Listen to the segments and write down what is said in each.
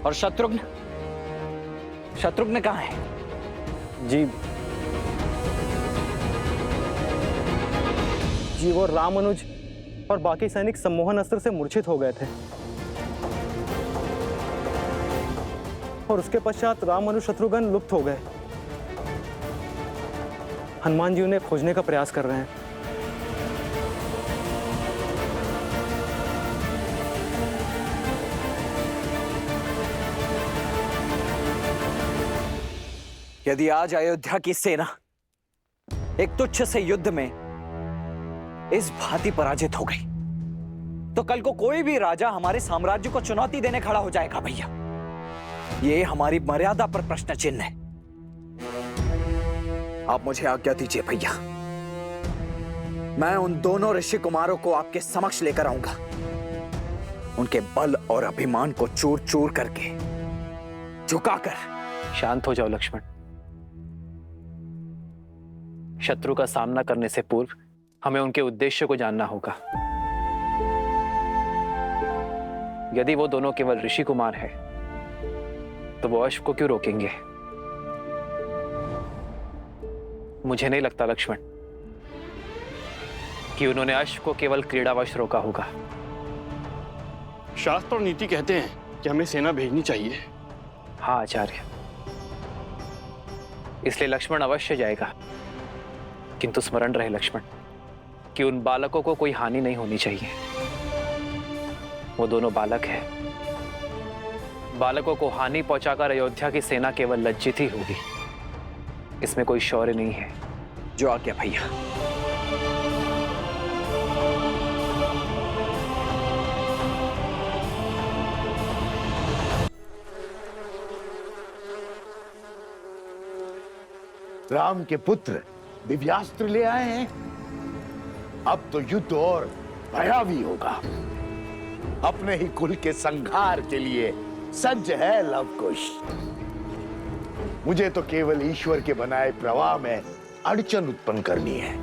और शत्रुघ्न, शत्रुघ्न कहाँ है? जी वो रामानुज और बाकी सैनिक सम्मोहन अस्त्र से मूर्छित हो गए थे और उसके पश्चात रामानुज शत्रुघ्न लुप्त हो गए। हनुमान जी उन्हें खोजने का प्रयास कर रहे हैं। यदि आज अयोध्या की सेना एक तुच्छ से युद्ध में इस भांति पराजित हो गई, तो कल को कोई भी राजा हमारे साम्राज्य को चुनौती देने खड़ा हो जाएगा भैया। ये हमारी मर्यादा पर प्रश्न चिन्ह है। आप मुझे आज्ञा दीजिए भैया, मैं उन दोनों ऋषि कुमारों को आपके समक्ष लेकर आऊंगा। उनके बल और अभिमान को चूर चूर करके झुकाकर। शांत हो जाओ लक्ष्मण। शत्रु का सामना करने से पूर्व हमें उनके उद्देश्य को जानना होगा। यदि वो दोनों केवल ऋषि कुमार हैं, तो वो अश्व को क्यों रोकेंगे? मुझे नहीं लगता लक्ष्मण कि उन्होंने अश्व को केवल क्रीड़ावश रोका होगा। शास्त्र और नीति कहते हैं कि हमें सेना भेजनी चाहिए। हाँ आचार्य, इसलिए लक्ष्मण अवश्य जाएगा, किंतु स्मरण रहे लक्ष्मण कि उन बालकों को कोई हानि नहीं होनी चाहिए। वो दोनों बालक हैं। बालकों को हानि पहुंचाकर अयोध्या की सेना केवल लज्जित ही होगी, इसमें कोई शौर्य नहीं है। जो आज्ञा भैया। राम के पुत्र दिव्यास्त्र ले आए हैं। अब तो युद्ध और भयावी होगा। अपने ही कुल के संहार के लिए सज्ज है लवकुश। मुझे तो केवल ईश्वर के बनाए प्रवाह में अड़चन उत्पन्न करनी है,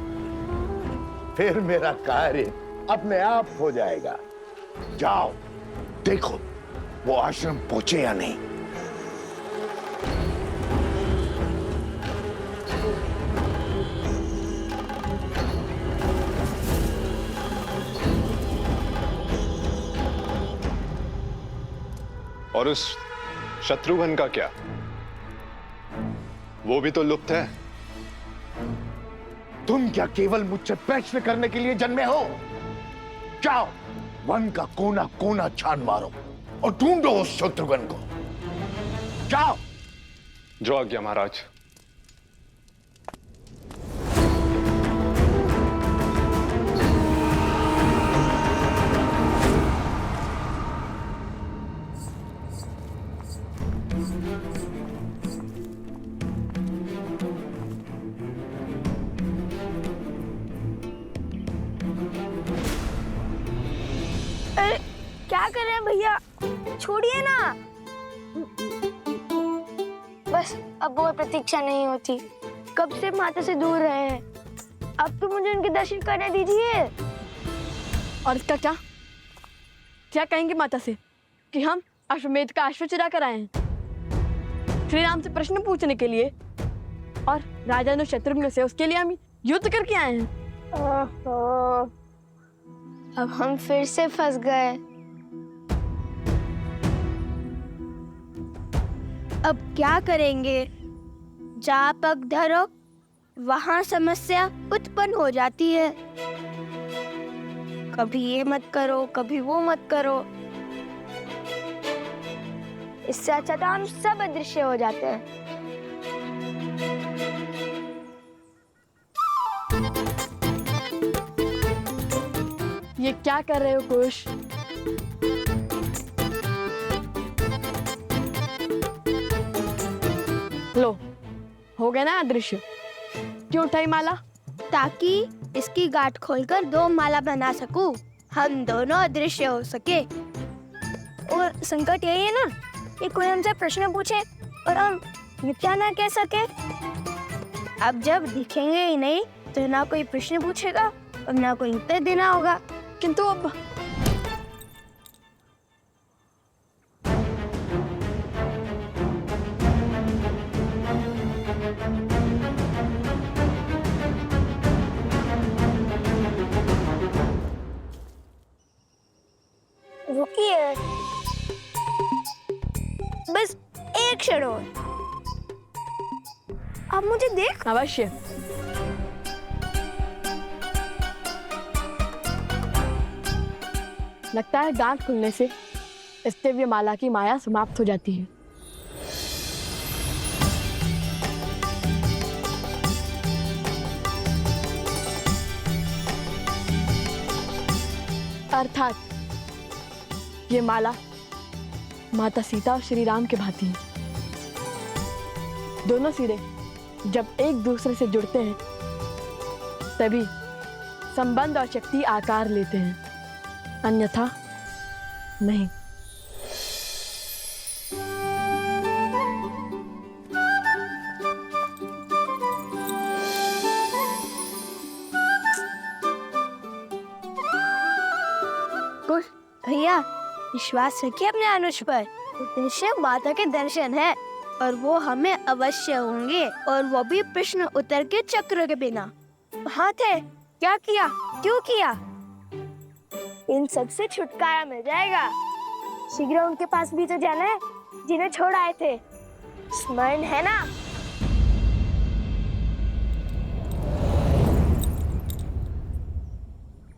फिर मेरा कार्य अपने आप हो जाएगा। जाओ देखो वो आश्रम पहुंचे या नहीं। और उस शत्रुघ्न का क्या? वो भी तो लुप्त है। तुम क्या केवल मुझसे प्रश्न करने के लिए जन्मे हो? जाओ वन का कोना कोना छान मारो और ढूंढो उस शत्रुघ्न को। जाओ। जो आज्ञा महाराज। क्या कर रहे हैं भैया? छोड़िए ना। बस अब वो प्रतीक्षा नहीं होती। कब से माता से दूर रहे हैं, अब तो मुझे उनके दर्शन करने दीजिए। और इसका क्या क्या कहेंगे माता से कि हम अश्वमेध का अश्व चुरा कर आए हैं श्री राम से प्रश्न पूछने के लिए, और राजा शत्रुघ्न से उसके लिए हम युद्ध करके आए हैं। ओहो, अब हम फिर से फंस गए। अब क्या करेंगे? जहाँ पग धरो वहाँ समस्या उत्पन्न हो जाती है। कभी ये मत करो, कभी वो मत करो। इससे अच्छा तो हम सब अदृश्य हो जाते हैं। ये क्या कर रहे हो कुश? लो, हो गया ना अदृश्य। क्यों उठाई माला? ताकि इसकी गांठ खोलकर दो माला बना सकूं, हम दोनों अदृश्य हो सके। और संकट यही है ना कि कोई हमसे प्रश्न पूछे और हम मिथ्या ना कह सके। अब जब दिखेंगे ही नहीं तो ना कोई प्रश्न पूछेगा और ना कोई उत्तर देना होगा। किंतु अब क्षणों में। आप मुझे देख। अवश्य। लगता है गांठ खुलने से इस दिव्य माला की माया समाप्त हो जाती है। अर्थात ये माला माता सीता और श्री राम के भांति है। दोनों सिरे जब एक दूसरे से जुड़ते हैं तभी संबंध और शक्ति आकार लेते हैं, अन्यथा नहीं। कुछ भैया विश्वास रखिए अपने अनुज पर। उद्देश्य माता के दर्शन है और वो हमें अवश्य होंगे, और वो भी प्रश्न उत्तर के चक्र के बिना। हाँ थे, क्या किया, क्यों किया, इन सब से छुटकारा मिल जाएगा। शीघ्र उनके पास भी तो जाना है जिन्हें छोड़ आए थे, स्मरण है ना?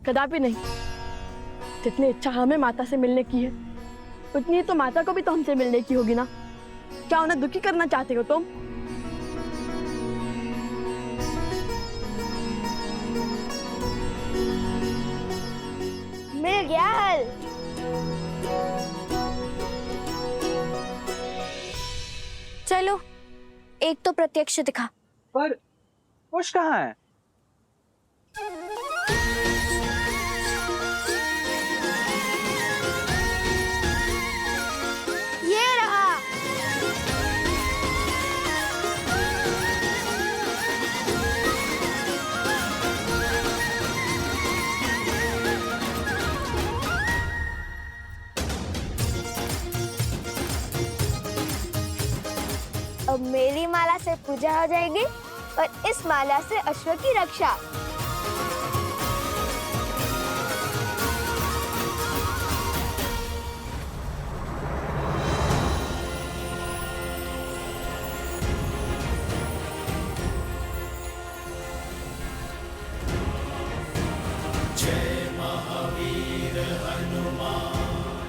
कदापि नहीं। जितनी इच्छा हमें माता से मिलने की है उतनी तो माता को भी तो हमसे मिलने की होगी ना। क्या उन्हें दुखी करना चाहते हो तुम? मिल गया हल। चलो एक तो प्रत्यक्ष दिखा। पर कुश कहाँ है? ये रहा। अब मेरी माला से पूजा हो जाएगी और इस माला से अश्व की रक्षा।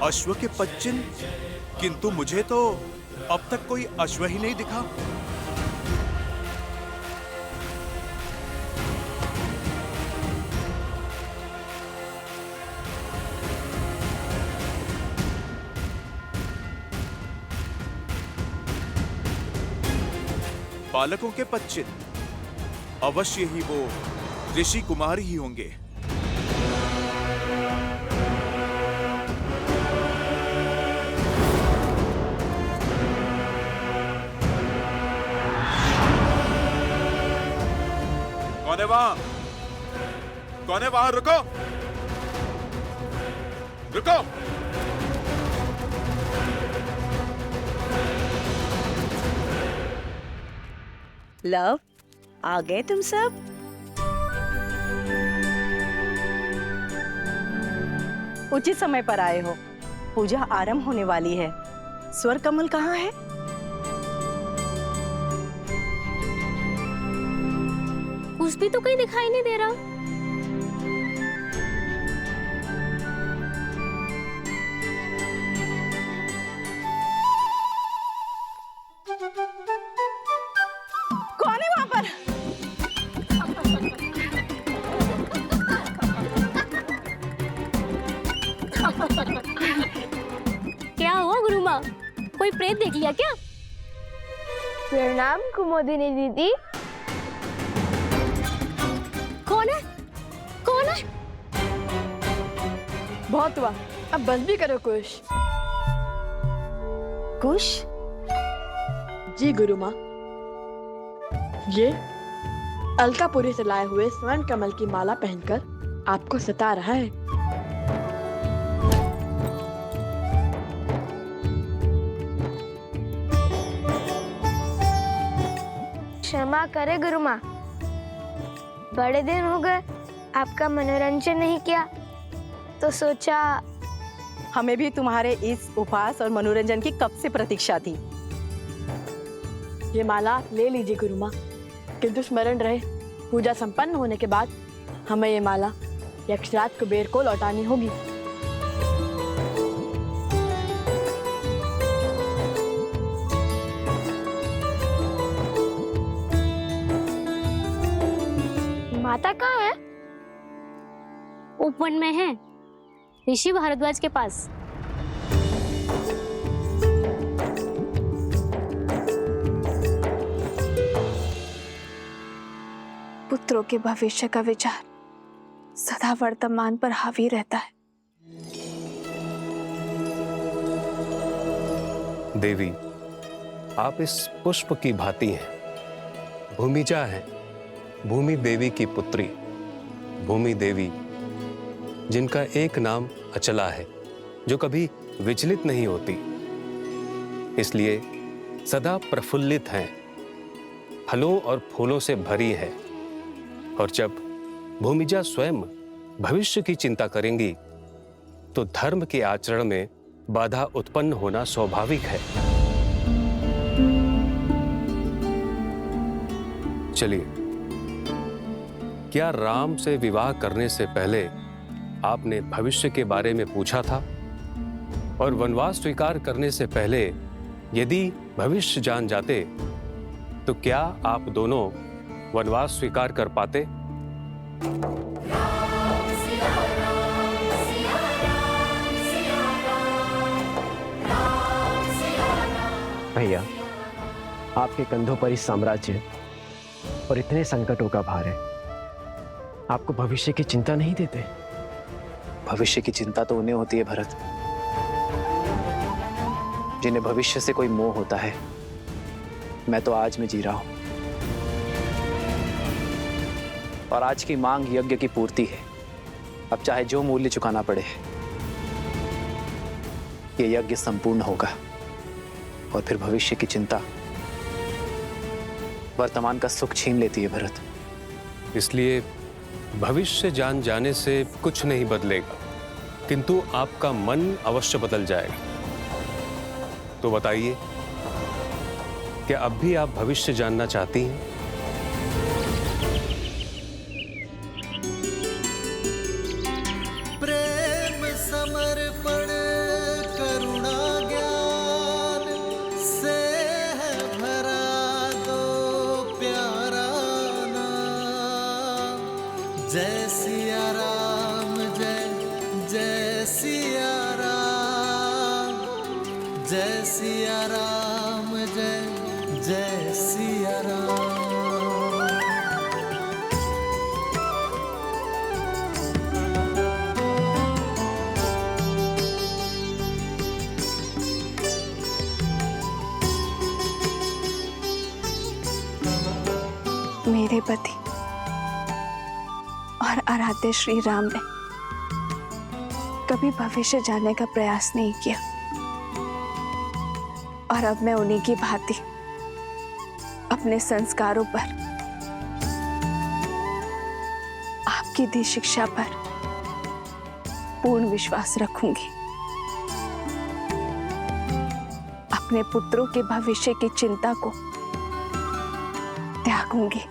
अश्व के पच्चिन, किंतु मुझे तो अब तक कोई अश्व ही नहीं दिखा। बालकों के पच्चिन, अवश्य ही वो ऋषि कुमार ही होंगे। कौन है वहां? कौन है वहां? रुको, रुको। लव, आ गए तुम सब? उचित समय पर आए हो। पूजा आरंभ होने वाली है। स्वर कमल कहाँ है? कुछ भी तो कहीं दिखाई नहीं दे रहा। कौन है वहां पर? क्या हुआ गुरु माँ, कोई प्रेत देख लिया क्या? प्रणाम कुमुदिनी दीदी। कौन है, कौन है? बहुत हुआ, अब बस भी करो कुश। कुश? जी गुरु माँ, ये अलकापुरी से लाए हुए स्वर्ण कमल की माला पहनकर आपको सता रहा है। क्षमा करे गुरु माँ, बड़े दिन हो गए आपका मनोरंजन नहीं किया, तो सोचा। हमें भी तुम्हारे इस उपहास और मनोरंजन की कब से प्रतीक्षा थी। ये माला ले लीजिए गुरु माँ, किंतु स्मरण रहे पूजा संपन्न होने के बाद हमें ये माला यक्षराज कुबेर को लौटानी होगी। माता कहाँ है? उपवन में है, ऋषि भारद्वाज के पास। पुत्रों के भविष्य का विचार सदा वर्तमान पर हावी रहता है। देवी, आप इस पुष्प की भांति हैं। भूमिजा है, भूमि देवी की पुत्री। भूमि देवी जिनका एक नाम अचला है, जो कभी विचलित नहीं होती, इसलिए सदा प्रफुल्लित हैं, फलों और फूलों से भरी है। और जब भूमिजा स्वयं भविष्य की चिंता करेंगी तो धर्म के आचरण में बाधा उत्पन्न होना स्वाभाविक है। चलिए, क्या राम से विवाह करने से पहले आपने भविष्य के बारे में पूछा था? और वनवास स्वीकार करने से पहले यदि भविष्य जान जाते तो क्या आप दोनों वनवास स्वीकार कर पाते? भैया, आपके कंधों पर इस साम्राज्य और इतने संकटों का भार है, आपको भविष्य की चिंता नहीं देते? भविष्य की चिंता तो उन्हें होती है भरत, जिन्हें भविष्य से कोई मोह होता है। मैं तो आज में जी रहा हूं, और आज की मांग यज्ञ की पूर्ति है। अब चाहे जो मूल्य चुकाना पड़े, ये यज्ञ संपूर्ण होगा। और फिर भविष्य की चिंता वर्तमान का सुख छीन लेती है भरत। इसलिए भविष्य जान जाने से कुछ नहीं बदलेगा, किंतु आपका मन अवश्य बदल जाएगा। तो बताइए, क्या अब भी आप भविष्य जानना चाहती हैं? प्रेम समर्पण करुणा ज्ञान से है भरा दो प्यारा नाम। जय सिया राम, जय जय सिया राम, जय सिया राम, जय जय सिया राम। मेरे पति और आराध्य श्री राम ने कभी भविष्य जानने का प्रयास नहीं किया, और अब मैं उन्हीं की भांति अपने संस्कारों पर, आपकी दी शिक्षा पर पूर्ण विश्वास रखूंगी। अपने पुत्रों के भविष्य की चिंता को त्यागूंगी।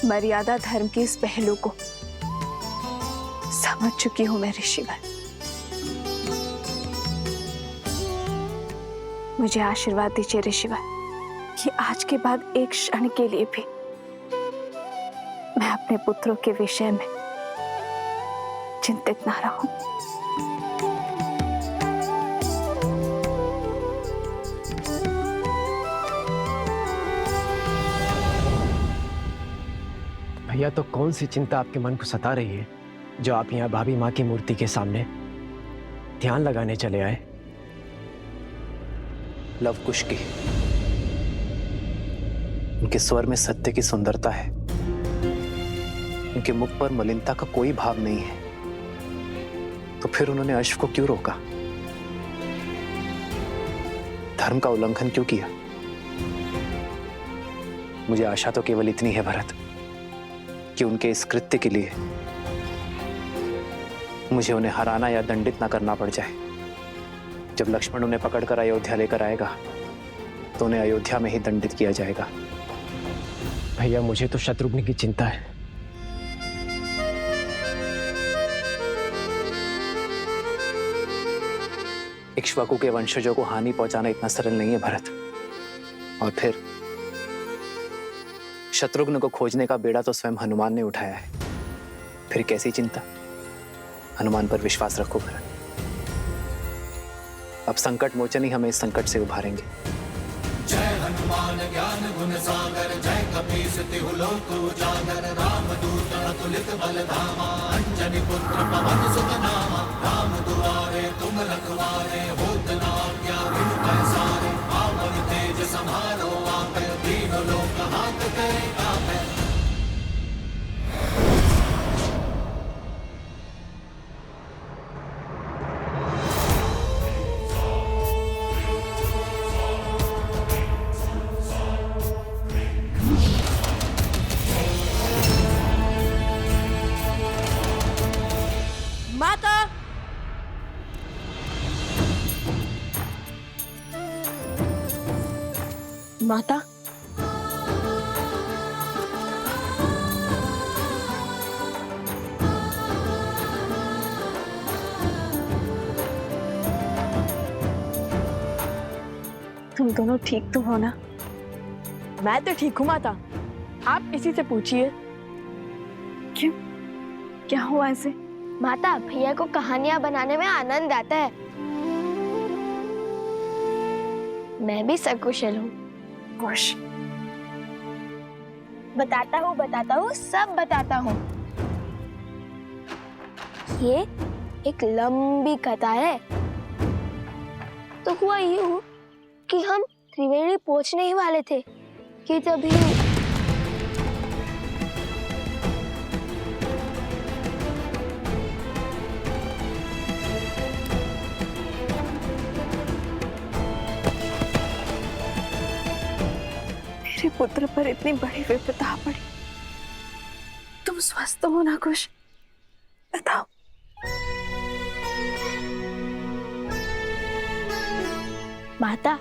मर्यादा धर्म की इस पहलू को समझ चुकी हूं मैं ऋषिवर। मुझे आशीर्वाद दीजिए ऋषिवर कि आज के बाद एक क्षण के लिए भी मैं अपने पुत्रों के विषय में चिंतित ना रहूं। भैया, तो कौन सी चिंता आपके मन को सता रही है जो आप यहाँ भाभी माँ की मूर्ति के सामने ध्यान लगाने चले आए? लव कुश की, उनके स्वर में सत्य की सुंदरता है, उनके मुख पर मलिनता का कोई भाव नहीं है। तो फिर उन्होंने अश्व को क्यों रोका? धर्म का उल्लंघन क्यों किया? मुझे आशा तो केवल इतनी है भरत, कि उनके इस कृत्य के लिए मुझे उन्हें हराना या दंडित ना करना पड़ जाए। जब लक्ष्मण उन्हें पकड़कर अयोध्या लेकर आएगा तो उन्हें अयोध्या में ही दंडित किया जाएगा। भैया मुझे तो शत्रुघ्न की चिंता है। इक्ष्वाकु के वंशजों को हानि पहुंचाना इतना सरल नहीं है भरत। और फिर शत्रुघ्न को खोजने का बेड़ा तो स्वयं हनुमान ने उठाया है, फिर कैसी चिंता। हनुमान पर विश्वास रखो भरत। अब संकट मोचन ही हमें इस संकट से उभारेंगे। जय हनुमान ज्ञान गुण सागर, जय कपीस तिहु लोक उजागर, रामदूत अतुलित बल धामा, अंजनी पुत्र पवन सुत नामा, राम दुआरे तुम रखवारे, होत न आज्ञा बिनु पैसारे, पावन तेज सम्हारो आपे, तीनों लोक हाथ करे कापे। माता, माता, तुम दोनों ठीक तो हो ना? मैं तो ठीक हूँ माता, आप इसी से पूछिए। क्यों, क्या हुआ ऐसे? माता, भैया को कहानियां बनाने में आनंद आता है। मैं भी सकुशल हूँ। खुश। बताता हूँ, सब बताता हूँ। ये एक लंबी कथा है। तो हुआ यूं कि हम त्रिवेणी पहुंचने ही वाले थे कि तभी मेरे पुत्र पर इतनी बड़ी विपदा पड़ी। तुम स्वस्थ हो ना कुश? बताओ। माता,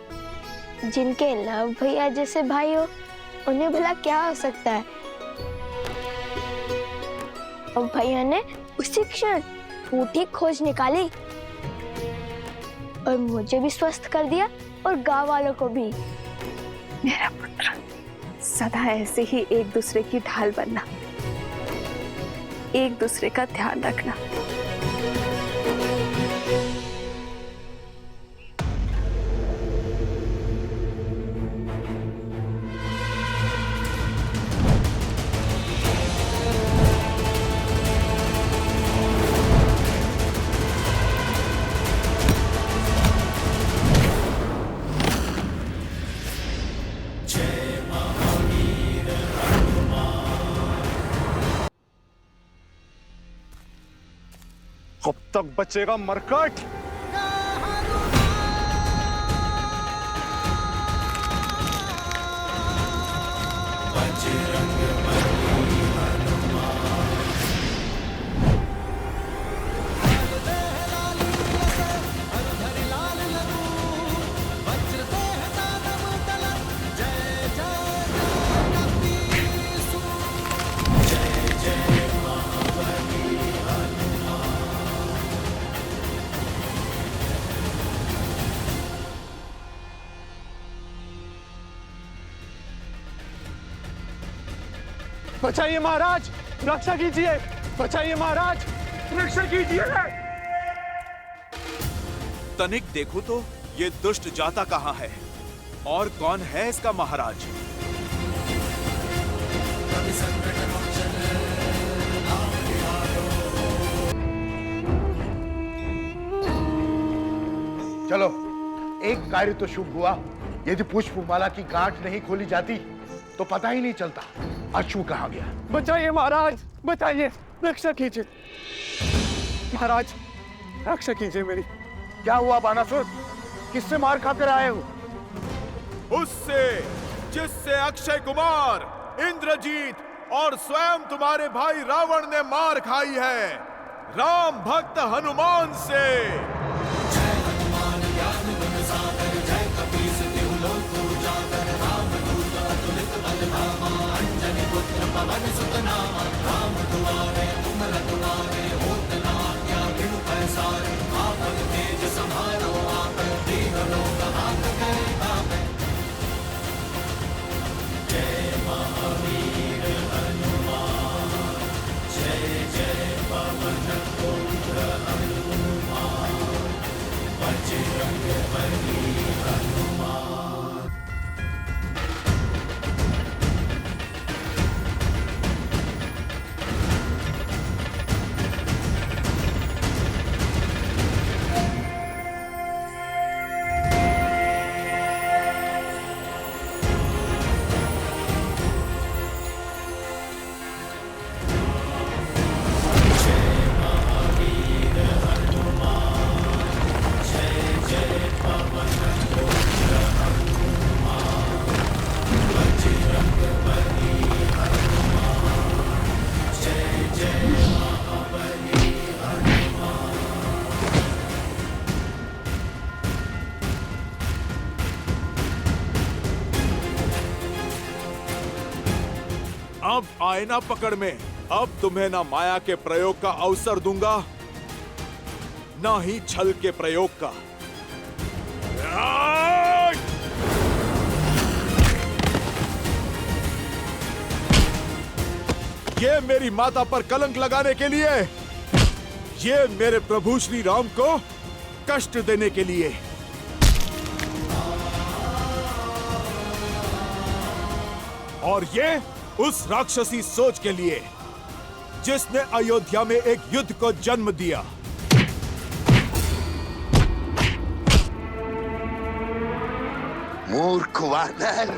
जिनके लव भैया जैसे भाई हो, उन्हें भला क्या हो सकता है। और भैया ने उसी क्षण फूटी खोज निकाली और मुझे भी स्वस्थ कर दिया और गांव वालों को भी। मेरा पुत्र, सदा ऐसे ही एक दूसरे की ढाल बनना, एक दूसरे का ध्यान रखना। कब तक बचेगा मरकट? बचाइए महाराज, रक्षा कीजिए। बचाइए महाराज, रक्षा कीजिए। तनिक देखो तो ये दुष्ट जाता कहाँ है और कौन है इसका महाराज? चलो, एक कार्य तो शुभ हुआ। यदि पुष्पमाला की गांठ नहीं खोली जाती तो पता ही नहीं चलता अश्व कहाँ गया। बचाइए महाराज, बचाइए, रक्षा कीजिए। महाराज, रक्षा कीजिए मेरी। क्या हुआ बानासुर? किससे मार खाकर आए हो? उससे जिससे अक्षय कुमार, इंद्रजीत और स्वयं तुम्हारे भाई रावण ने मार खाई है, राम भक्त हनुमान से। जय हनुमान ज्ञान गुण सागर, जय कपीस तिहु लोक उजागर, अब आए ना पकड़ में। अब तुम्हें ना माया के प्रयोग का अवसर दूंगा, ना ही छल के प्रयोग का। ये मेरी माता पर कलंक लगाने के लिए, ये मेरे प्रभु श्री राम को कष्ट देने के लिए। और ये उस राक्षसी सोच के लिए जिसने अयोध्या में एक युद्ध को जन्म दिया। मूर्ख वानर,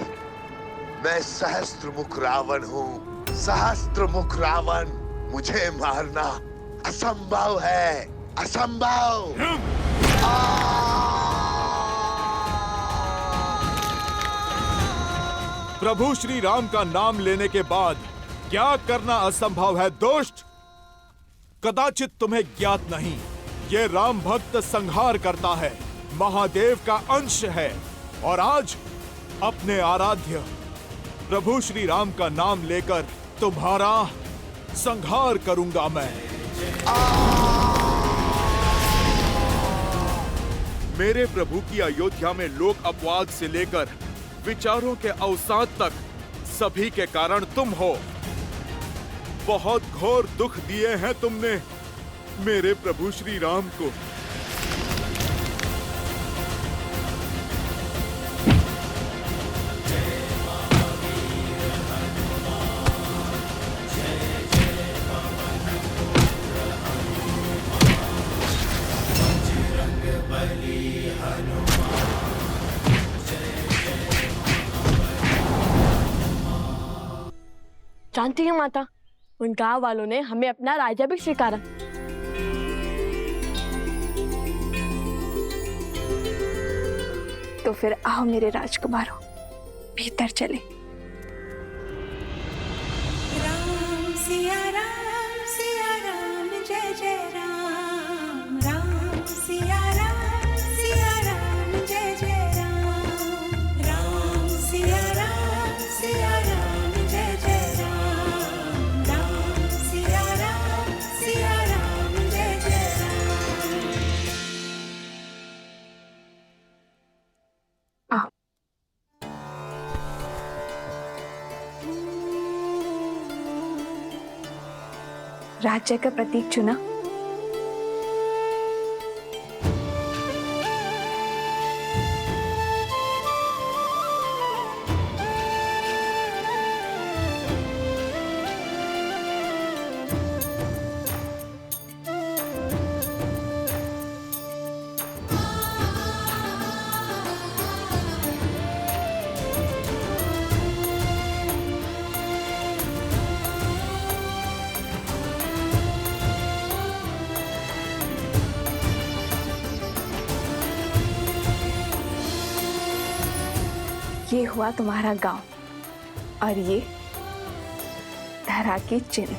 मैं सहस्त्रमुख रावण हूँ। सहस्त्रमुख रावण, मुझे मारना असंभव है, असंभव। प्रभु श्री राम का नाम लेने के बाद क्या करना असंभव है दुष्ट? कदाचित तुम्हें ज्ञात नहीं, ये राम भक्त संहार करता है, महादेव का अंश है। और आज अपने आराध्य प्रभु श्री राम का नाम लेकर तुम्हारा संहार करूंगा मैं। मेरे प्रभु की अयोध्या में लोक अपवाद से लेकर विचारों के अवसाद तक सभी के कारण तुम हो। बहुत घोर दुख दिए हैं तुमने मेरे प्रभु श्री राम को। जानती है माता, उन गांव वालों ने हमें अपना राजा भी स्वीकारा। तो फिर आओ मेरे राजकुमारों, भीतर चले। राम सिया राम जय जय राम। राम सिया राम जय जय राम। राम सिया राम जय जय राम। राम सिया राम जय जय राम। आओ। राज्य का प्रतीक चुना। ये हुआ तुम्हारा गांव और ये धरा के चिन्ह।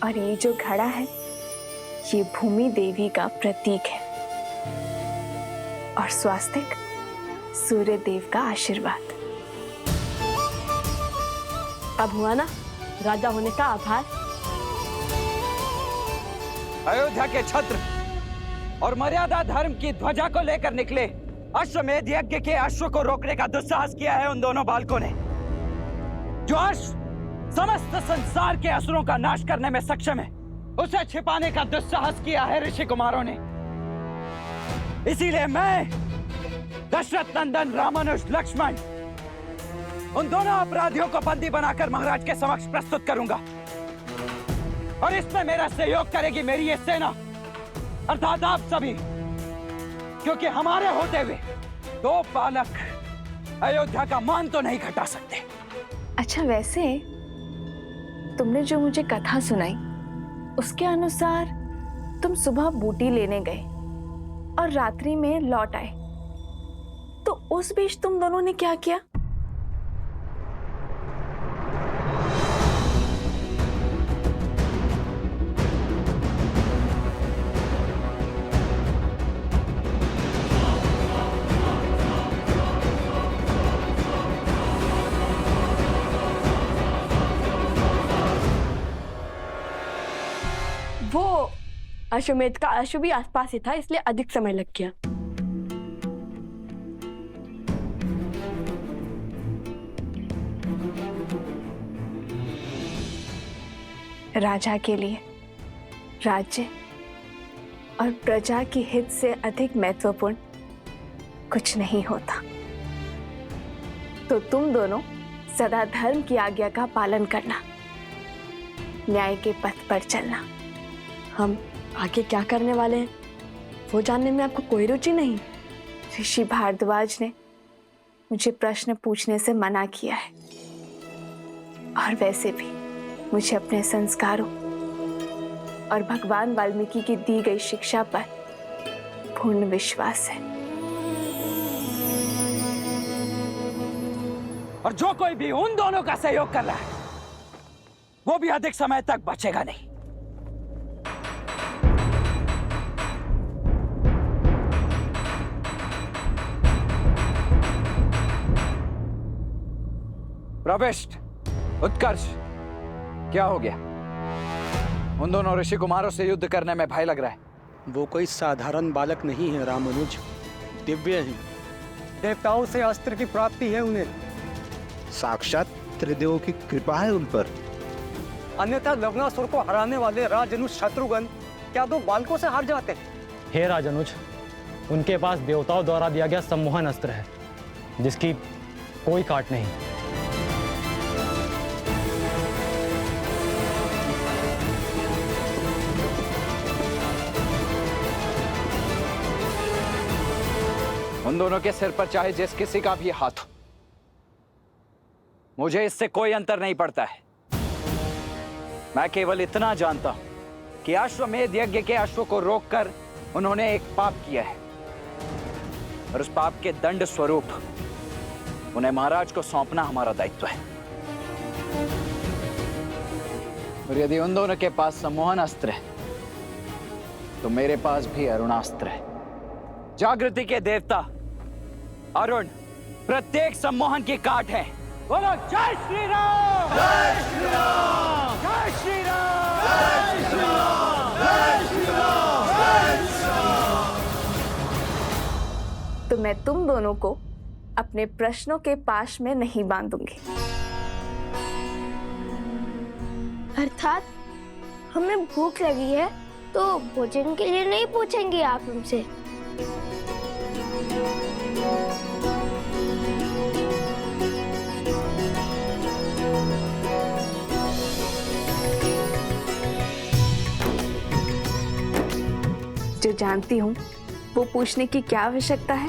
और ये जो घड़ा है ये भूमि देवी का प्रतीक है और स्वास्तिक सूर्य देव का आशीर्वाद। अब हुआ ना राजा होने का आभार। अयोध्या के छत्र और मर्यादा धर्म की ध्वजा को लेकर निकले अश्वमेध यज्ञ के अश्व को रोकने का दुस्साहस किया है उन दोनों बालकों ने। जो अश्व समस्त संसार के असुरों का नाश करने में सक्षम है, उसे छिपाने का दुस्साहस किया है ऋषि कुमारों ने। इसीलिए मैं दशरथ नंदन रामानुज लक्ष्मण उन दोनों अपराधियों को बंदी बनाकर महाराज के समक्ष प्रस्तुत करूंगा। और इसमें मेरा सहयोग करेगी मेरी ये सेना, अर्थात आप सभी, क्योंकि हमारे होते हुए दो बालक अयोध्या का मान तो नहीं घटा सकते। अच्छा, वैसे तुमने जो मुझे कथा सुनाई उसके अनुसार तुम सुबह बूटी लेने गए और रात्रि में लौट आए, तो उस बीच तुम दोनों ने क्या किया? अश्वमेध का अश्व भी आसपास ही था, इसलिए अधिक समय लग गया। राजा के लिए राज्य और प्रजा के हित से अधिक महत्वपूर्ण कुछ नहीं होता। तो तुम दोनों सदा धर्म की आज्ञा का पालन करना, न्याय के पथ पर चलना। हम आगे क्या करने वाले हैं वो जानने में आपको कोई रुचि नहीं? ऋषि भारद्वाज ने मुझे प्रश्न पूछने से मना किया है, और वैसे भी मुझे अपने संस्कारों और भगवान वाल्मीकि की दी गई शिक्षा पर पूर्ण विश्वास है। और जो कोई भी उन दोनों का सहयोग कर रहा है वो भी अधिक समय तक बचेगा नहीं। प्रविष्ट, उत्कर्ष, क्या हो गया? उन दोनों ऋषि कुमारों से युद्ध करने में भय लग रहा है। वो कोई साधारण बालक नहीं है रामानुज, दिव्य हैं। देवताओं से अस्त्र की प्राप्ति है उन्हें। साक्षात त्रिदेवों की कृपा है उन पर। अन्यथा लवणासुर को हराने वाले राजनुज शत्रुघ्न क्या दो बालकों से हार जाते हैं? हे राजनुज, उनके पास देवताओं द्वारा दिया गया सम्मोहन अस्त्र है जिसकी कोई काट नहीं। उन दोनों के सिर पर चाहे जिस किसी का भी हाथ हो, मुझे इससे कोई अंतर नहीं पड़ता है। मैं केवल इतना जानता हूं कि अश्वमेध यज्ञ के अश्व को रोककर उन्होंने एक पाप किया है, और उस पाप के दंड स्वरूप उन्हें महाराज को सौंपना हमारा दायित्व है। और यदि उन दोनों के पास सम्मोहन अस्त्र है तो मेरे पास भी अरुणास्त्र है। जागृति के देवता अरुण प्रत्येक सम्मोहन की काट है। बोलो जय श्री राम! जय श्री राम! जय श्री राम! जय श्री राम! जय श्री राम! जय श्री राम! तो मैं तुम दोनों को अपने प्रश्नों के पाश में नहीं बांधूंगी। अर्थात हमें भूख लगी है तो भोजन के लिए नहीं पूछेंगे आप हमसे? जो जानती हूँ वो पूछने की क्या आवश्यकता है?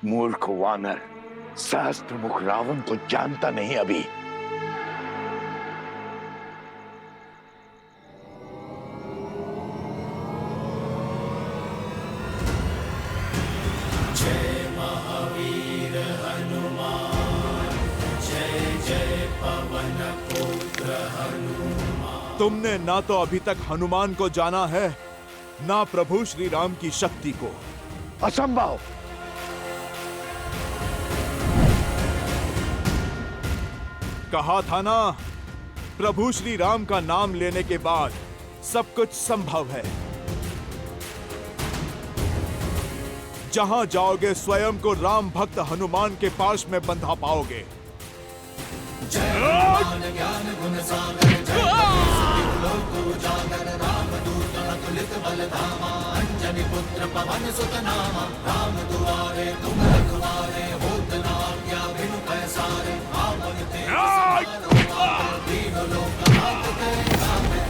मूर्ख वानर, सहस्त्र मुख रावण को जानता नहीं अभी। जय महावीर हनुमान, जय जय पवन पुत्र हनुमान। तुमने ना तो अभी तक हनुमान को जाना है, ना प्रभु श्री राम की शक्ति को। असंभव! कहा था ना, प्रभु श्री राम का नाम लेने के बाद सब कुछ संभव है। जहां जाओगे स्वयं को राम भक्त हनुमान के पास में बंधा पाओगे। जय हनुमान ज्ञान गुण सागर, जय कपीस लोक उजागर, रामदूत अतुलित बल धामा, अंजनी पुत्र पवन सुत नामा, राम दुआरे तुम रखवारे, होत न आज्ञा बिनु पैसारे, आपन तेज सहारो, दीन लोक हाथ तेरे नामे।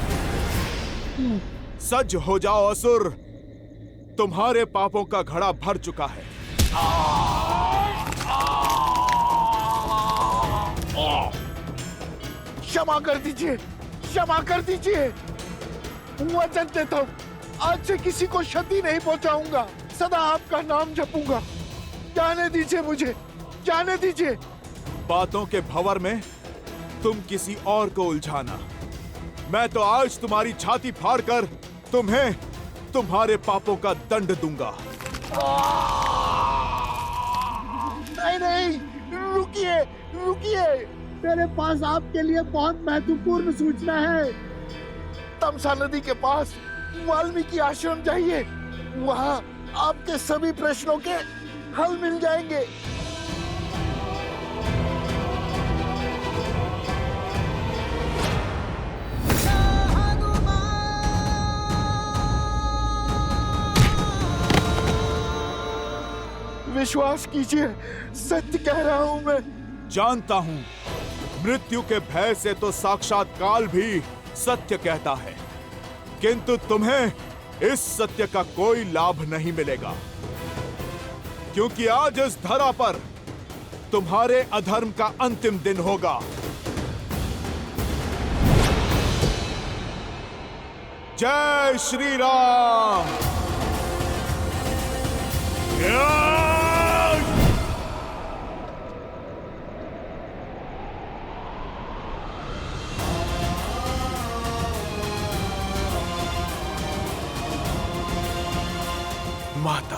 सज हो जाओ असुर, तुम्हारे पापों का घड़ा भर चुका है। क्षमा कर दीजिए, क्षमा कर दीजिए। वचन देता हूं, आज से किसी को क्षति नहीं पहुंचाऊंगा, सदा आपका नाम जपूंगा। जाने दीजिए मुझे, जाने दीजिए। बातों के भंवर में तुम किसी और को उलझाना। मैं तो आज तुम्हारी छाती फाड़कर तुम्हें तुम्हारे पापों का दंड दूंगा। नहीं नहीं, रुकिए रुकिए, मेरे पास आपके लिए बहुत महत्वपूर्ण सूचना है। तमसा नदी के पास वाल्मीकि आश्रम जाइए, वहां आपके सभी प्रश्नों के हल मिल जाएंगे। विश्वास कीजिए, सत्य कह रहा हूं मैं। जानता हूं, मृत्यु के भय से तो साक्षात काल भी सत्य कहता है, किंतु तुम्हें इस सत्य का कोई लाभ नहीं मिलेगा, क्योंकि आज इस धरा पर तुम्हारे अधर्म का अंतिम दिन होगा। जय श्री राम। माता,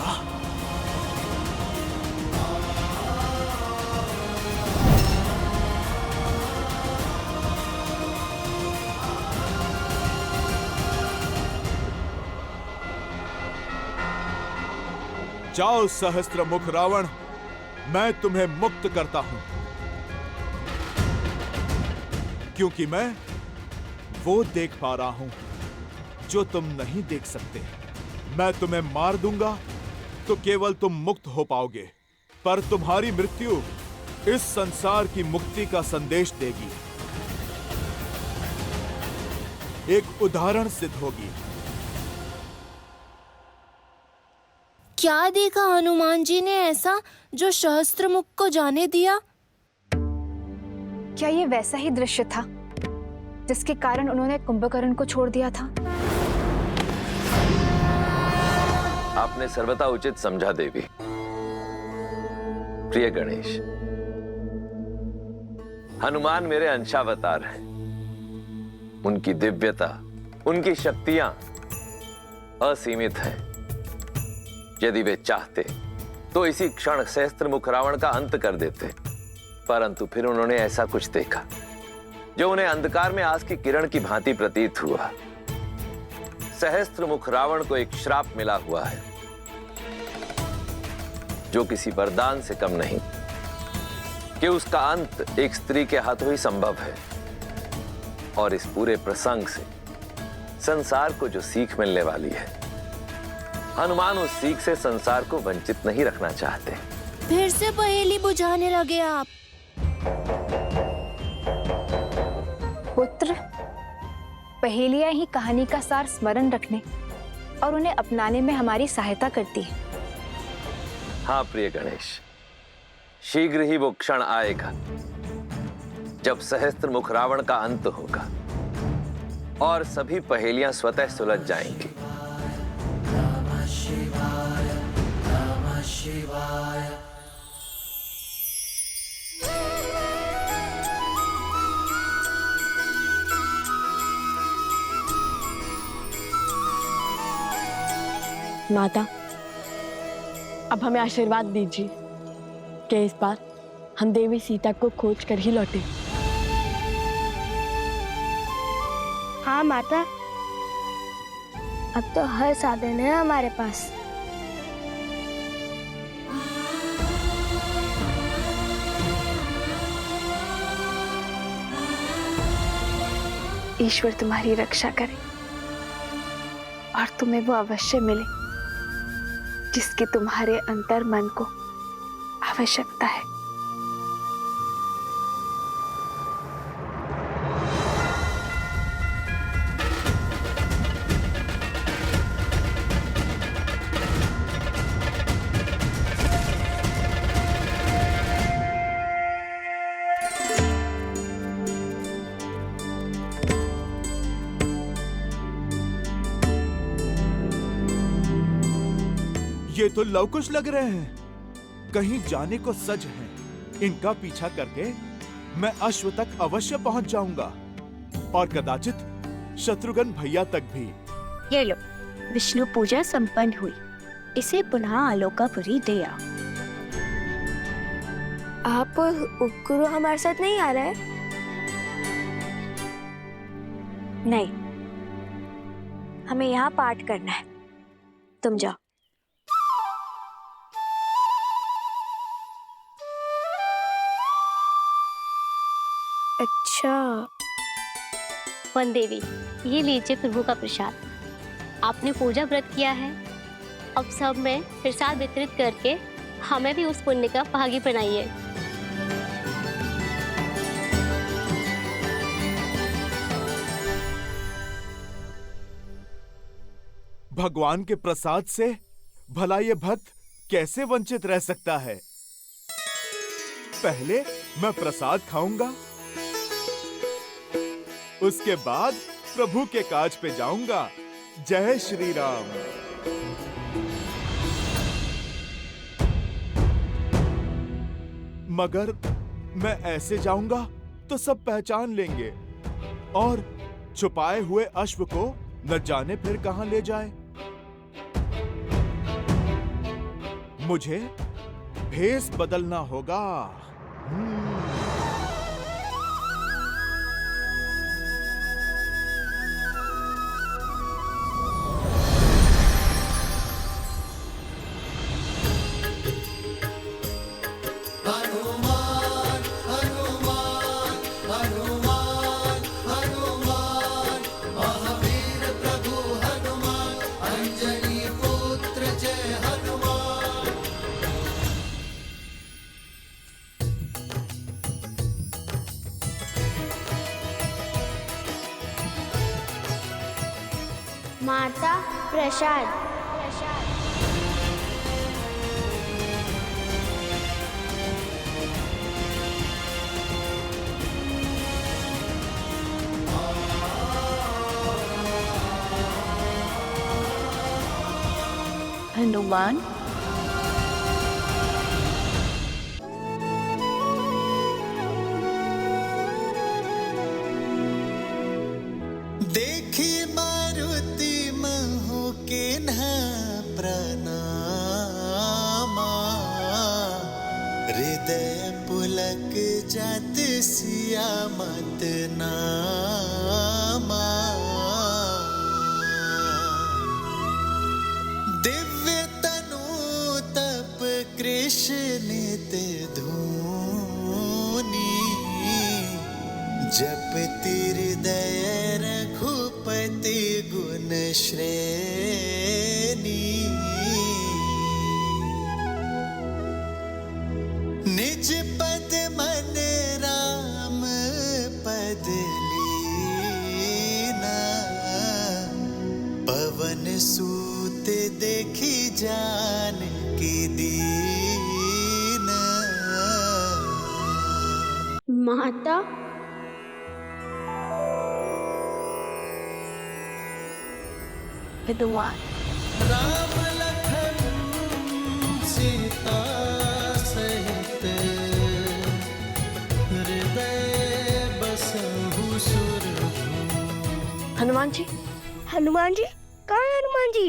जाओ सहस्त्र मुख रावण, मैं तुम्हें मुक्त करता हूं, क्योंकि मैं वो देख पा रहा हूं जो तुम नहीं देख सकते। मैं तुम्हें मार दूंगा तो केवल तुम मुक्त हो पाओगे, पर तुम्हारी मृत्यु इस संसार की मुक्ति का संदेश देगी, एक उदाहरण सिद्ध होगी। क्या देखा हनुमान जी ने ऐसा जो सहस्त्रमुख को जाने दिया? क्या ये वैसा ही दृश्य था जिसके कारण उन्होंने कुंभकर्ण को छोड़ दिया था? आपने सर्वथा उचित समझा देवी। प्रिय गणेश, हनुमान मेरे अंशावतार हैं। उनकी दिव्यता, उनकी शक्तियां असीमित हैं। यदि वे चाहते तो इसी क्षण सहस्त्रमुख रावण का अंत कर देते, परंतु फिर उन्होंने ऐसा कुछ देखा जो उन्हें अंधकार में आस की किरण की भांति प्रतीत हुआ। सहस्त्रमुख रावण को एक श्राप मिला हुआ है जो किसी वरदान से कम नहीं, कि उसका अंत एक स्त्री के हाथों ही संभव है। और इस पूरे प्रसंग से संसार को जो सीख मिलने वाली है, हनुमान उस सीख से संसार को वंचित नहीं रखना चाहते। फिर से पहेली बुझाने लगे आप। पुत्र, पहेलियां ही कहानी का सार स्मरण रखने और उन्हें अपनाने में हमारी सहायता करती है। हाँ प्रिय गणेश, शीघ्र ही वो क्षण आएगा जब सहस्त्रमुख रावण का अंत होगा और सभी पहेलियां स्वतः सुलझ जाएंगी। नमः शिवाय, नमः शिवाय। माता, अब हमें आशीर्वाद दीजिए कि इस बार हम देवी सीता को खोज कर ही लौटे। हाँ माता, अब तो हर साधन है हमारे पास। ईश्वर तुम्हारी रक्षा करे और तुम्हें वो अवश्य मिले जिसकी तुम्हारे अंतर मन को आवश्यकता है। ये तो लवकुश लग रहे हैं, कहीं जाने को सज हैं। इनका पीछा करके मैं अश्व तक अवश्य पहुंच जाऊंगा और कदाचित शत्रुघ्न भैया तक भी। ये लो, विष्णु पूजा संपन्न हुई। इसे पुनः आलोकापुरी दे आओ। आप उपगुरु हमारे साथ नहीं आ रहे हैं? नहीं, हमें यहाँ पाठ करना है। तुम जाओ। अच्छा। वन देवी, ये लीजिए प्रभु का प्रसाद। आपने पूजा व्रत किया है, अब सब में प्रसाद वितरित करके हमें भी उस पुण्य का भागी बनाइए। भगवान के प्रसाद से भला ये भक्त कैसे वंचित रह सकता है? पहले मैं प्रसाद खाऊंगा, उसके बाद प्रभु के काज पे जाऊंगा। जय श्री राम। मगर मैं ऐसे जाऊंगा तो सब पहचान लेंगे और छुपाए हुए अश्व को न जाने फिर कहां ले जाए। मुझे भेष बदलना होगा। हनुमान हनुमान हनुमान हनुमान महावीर प्रभु हनुमान अंजनी पुत्र जय हनुमान। माता प्रसाद। हनुमान, देखी मारुति महु के न प्रणामा, हृदय पुलक जात सिया मत नामा। दिव्य तनु तप कृष्ण नित धूनी, जप हृदय रघुपति गुण श्रेणी। निज पद मन राम पद लीना, पवन सूत देखी जान की दीना। माता हनुमान, राम लखन सीता सहित हृदय बसहु सुरभूमि। हनुमान जी, हनुमान जी, कहाँ है हनुमान जी?